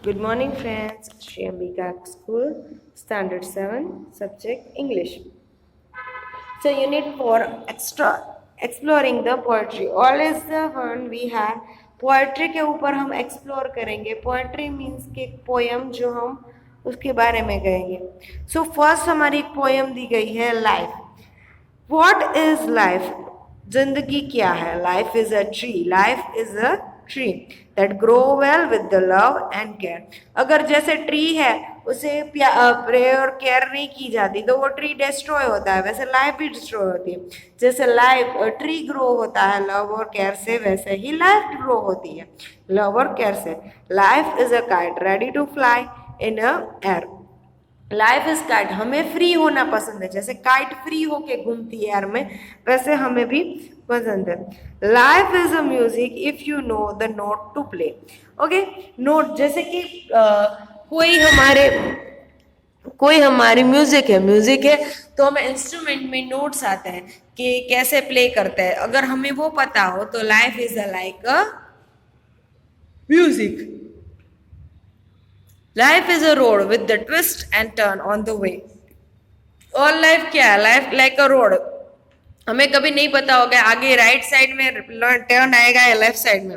Good morning, friends. Shri Ambika School, Standard 7, Subject English. So, Unit 4 Extra Exploring the Poetry. All is the fun we have. Poetry के ऊपर हम explore करेंगे. Poetry means कि poem जो हम उसके बारे में कहेंगे. सो फर्स्ट हमारी एक पोयम दी गई है लाइफ. What is life? जिंदगी क्या है? Life is a tree. Life is a tree that grow well with the love and care. अगर जैसे ट्री है उसे प्रेयर और केयर नहीं की जाती तो वो ट्री डिस्ट्रॉय होता है, वैसे लाइफ भी डिस्ट्रॉय होती है. जैसे लाइफ ट्री ग्रो होता है लव और केयर से, वैसे ही लाइफ ग्रो होती है लव और केयर से. Life is a kite ready to fly in a air. Life is kite, हमें फ्री होना पसंद है. जैसे काइट फ्री होके घूमती है एयर में, वैसे हमें भी पसंद है. Life is a music if you know the note to play. Okay, note जैसे कि कोई हमारी म्यूजिक है तो हमें इंस्ट्रूमेंट में नोट्स आते हैं कि कैसे प्ले करते हैं. अगर हमें वो पता हो तो life is like a music. Life is a road with the twist and turn on the way. और लाइफ क्या है? लाइफ लाइक अ रोड. हमें कभी नहीं पता होगा आगे राइट साइड में टर्न आएगा या लेफ्ट साइड में.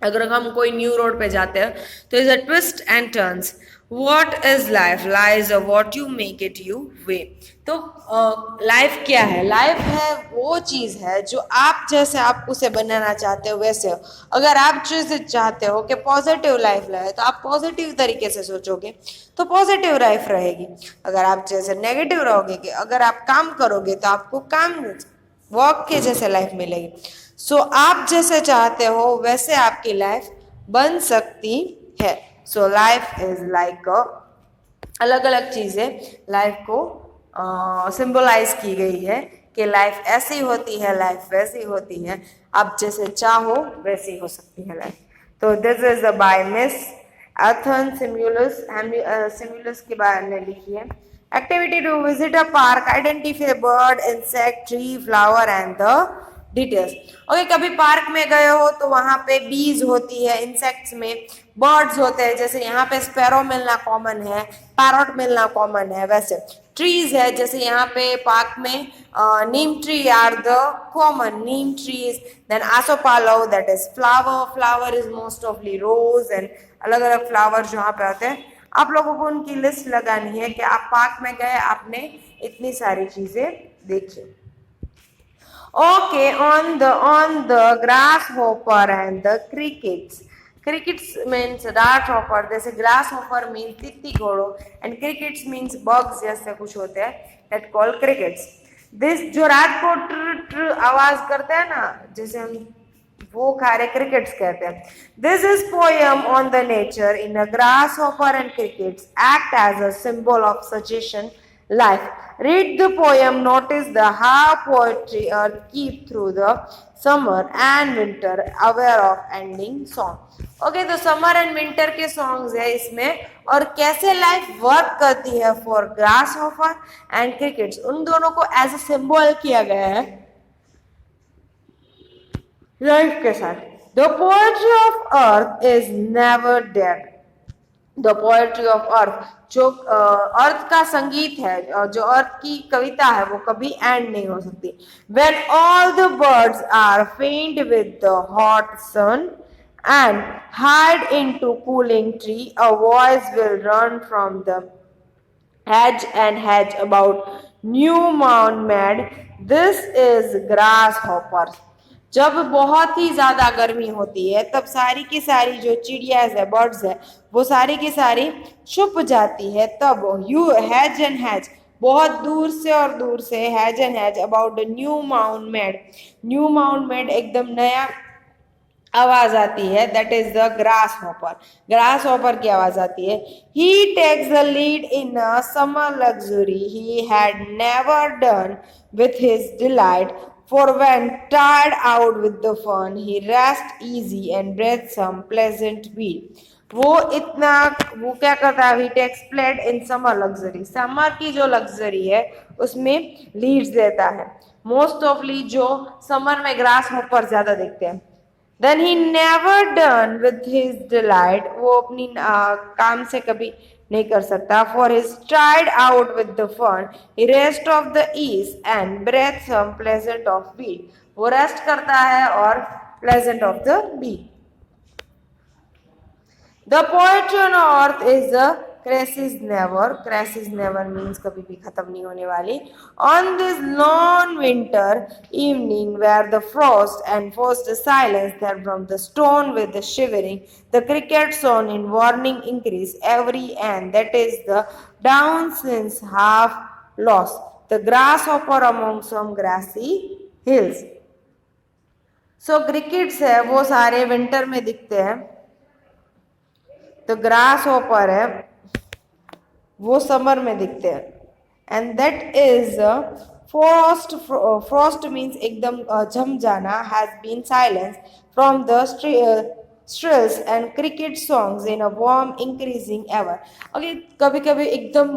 अगर हम कोई न्यू रोड पे जाते हैं तो is a twist and turns. What is life? Life what you make it you way. तो लाइफ क्या है? लाइफ है वो चीज है जो आप जैसे आप उसे बनाना चाहते हो वैसे हो. अगर आप जैसे चाहते हो कि पॉजिटिव लाइफ लाए तो आप पॉजिटिव तरीके से सोचोगे तो पॉजिटिव लाइफ रहेगी. अगर आप जैसे नेगेटिव रहोगे कि अगर आप काम करोगे तो आपको काम वर्क के जैसे लाइफ मिलेगी. सो आप जैसे चाहते हो वैसे आपकी लाइफ बन सकती है. सो लाइफ इज लाइक अलग अलग चीजें लाइफ को सिंबलाइज की गई है कि लाइफ ऐसी होती है, लाइफ वैसी होती है, आप जैसे चाहो वैसी हो सकती है लाइफ. तो this is the by miss Ethan सिम्युलस के बारे में लिखी है. Activity to visit a park, identify bird, insect, tree, flower and the details. Okay, कभी पार्क में गए हो तो वहां पे बीज होती है, इंसेक्ट्स में बर्ड्स होते हैं. जैसे यहाँ पे स्पैरो मिलना कॉमन है, पैरट मिलना कॉमन है. वैसे ट्रीज है, जैसे यहाँ पे पार्क में neem tree are the common neem trees. Then आसोपालो that is flower. Flower is most awfully rose and अलग अलग फ्लावर जहाँ पे होते हैं. आप लोगों को उनकी लिस्ट लगानी है कि आप पार्क में गए, आपने इतनी सारी चीजें देखी. Okay, on the grasshopper and the crickets. Crickets means dart hopper, जैसे ग्रास हॉपर मीन्स तित्ती घोड़ो एंड क्रिकेट्स मीन्स बग्स जैसे कुछ होते हैं, दैट कॉल क्रिकेट्स. दिस जो रात को ट्र आवाज करते हैं ना, जैसे हम वो खारे क्रिकेट्स कहते हैं. This is poem on the nature in a grasshopper and crickets act as a symbol of suggestion life. Read the poem, notice the how poetry earth keep through the summer and winter aware of ending song. Okay, तो summer and winter के songs है इसमें और कैसे life work करती है for grasshopper and crickets, उन दोनों को एज अ सिंबल किया गया है लाइफ के साथ. The poetry of earth is never dead. The poetry of earth, जो अर्थ का संगीत है, जो अर्थ की कविता है, वो कभी एंड नहीं हो सकती. When all the birds are faint with the hot sun and hide into cooling tree, a voice will run from the hedge and hedge about new mound mad. This is grasshopper. जब बहुत ही ज्यादा गर्मी होती है तब सारी की सारी जो चिड़िया है, बर्ड्स है, वो सारी की सारी छुप जाती है. तब यू हैज एंड हैज, बहुत दूर से और दूर से, hedge and hedge about new mown mead. New mown mead एकदम नया आवाज आती है, that is the grasshopper. Grasshopper की आवाज आती है. He takes the lead in a summer luxury he had never done with his delight. For when tired out with the fun, he rest easy and breathed some pleasant beat. वो क्या करता है? He takes pleasure in summer luxury. Summer की जो luxury है उसमें Leeds देता है. मोस्ट ऑफली जो समर में ग्रास हॉपर ज्यादा देखते हैं. Then he never done with his delight. वो अपनी काम से कभी नहीं कर सकता. For his tried out with the fun, he rest of the ease and breath some pleasant of beat. वो रेस्ट करता है और pleasant of the beat. The poetry on earth is the crisis never. Crisis never means कभी भी खत्म नहीं होने वाली. On this long winter evening, where the frost enforced the silence, that from the stone with the shivering, the cricket song in warning increase every end. That is the down since half lost. The grasshopper among some grassy hills. So crickets है वो सारे winter में दिखते हैं. तो grass hopper है वो summer में दिखते हैं. And that is frost. Frost means एकदम जम जाना. Has been silence from the shrills and cricket songs in a warm increasing ever. अगर कभी कभी एकदम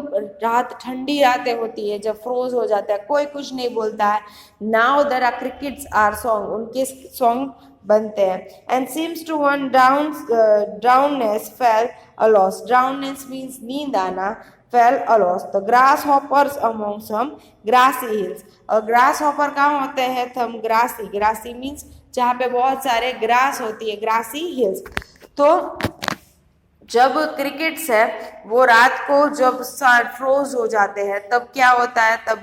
रात ठंडी रातें होती है जब फ्रोज हो जाता है, कोई कुछ नहीं बोलता है. Now there are crickets are song, उनके सॉन्ग बनते हैं. And seems to one drowsiness fell a loss. Drowsiness means नींद आना. Fell a loss. The grasshoppers among some grassy hills. और ग्रास हॉपर कहाँ होते हैं? थम ग्रासी. ग्रासी मीन्स जहाँ पे बहुत सारे ग्रास होती है, ग्रासी हिल्स. तो जब क्रिकेट्स है वो रात को जब फ्रोज हो जाते हैं तब क्या होता है? तब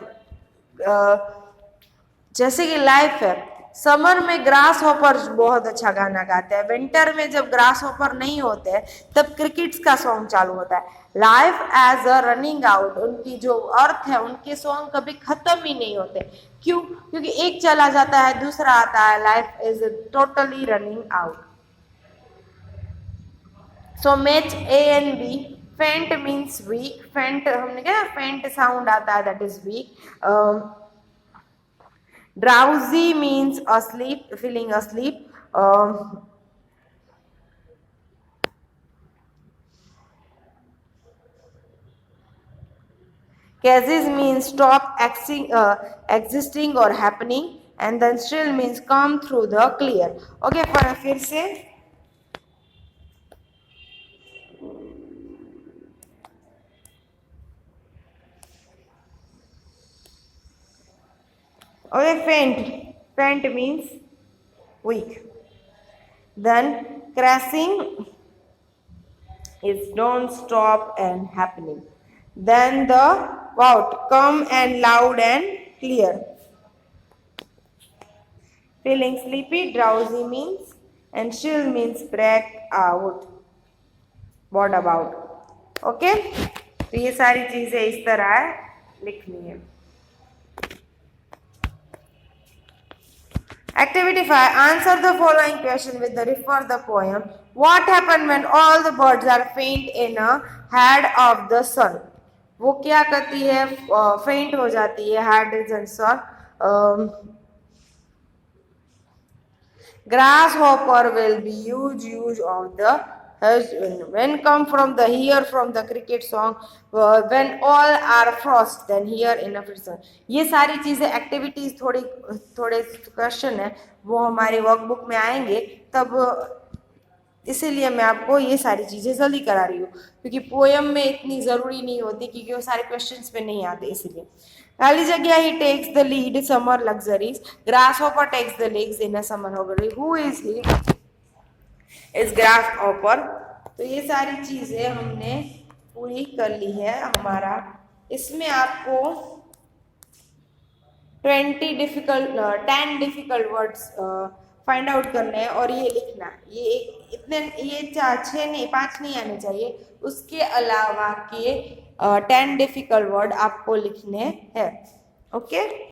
जैसे कि लाइफ है, समर में ग्रास हॉपर बहुत अच्छा गाना गाते हैं. विंटर में जब ग्रास हॉपर नहीं होते हैं तब क्रिकेट्स का सॉन्ग चालू होता है. Life as a running out. उनकी जो अर्थ है उनके सॉन्ग कभी खत्म ही नहीं होते. क्यों? क्योंकि एक चला जाता है दूसरा आता है. Life is totally running out. So match A and B. Faint means weak. Faint हमने क्या फेंट साउंड आता है, that is weak. Drowsy means asleep, feeling asleep. Cases means stop existing or happening, and then still means come through the clear. Okay, फिर से okay, faint means weak. Then crashing is don't stop and happening. Then the wout come and loud and clear. Feeling sleepy. Drowsy means and chill means break out. What about? Okay, तो ये सारी चीजें इस तरह लिखनी है. Activity 5. Answer the following question with the refer the poem. What happened when all the birds are faint in a head of the sun? वो क्या करती है? फेंट हो जाती है. Head is answer. Grasshopper will be use of the when come from the hear from the cricket song. When all are frost then here in a prison. ये सारी चीजें एक्टिविटीज थोड़े क्वेश्चन है वो हमारी वर्कबुक में आएंगे, तब इसीलिए मैं आपको ये सारी चीजें जल्दी करा रही हूँ, क्योंकि पोयम में इतनी जरूरी नहीं होती क्योंकि वो सारे क्वेश्चंस पे नहीं आते. इसीलिए खाली जगह he takes the lead summer luxuries. Grasshopper takes the legs in a summer हॉबरी. Who is he? Is grasshopper. तो ये सारी चीजें हमने पूरी कर ली है हमारा. इसमें आपको 10 डिफिकल्ट वर्ड्स फाइंड आउट करना है और ये लिखना. ये 6 नहीं 5 नहीं आने चाहिए. उसके अलावा के 10 डिफिकल्ट वर्ड आपको लिखने हैं. ओके.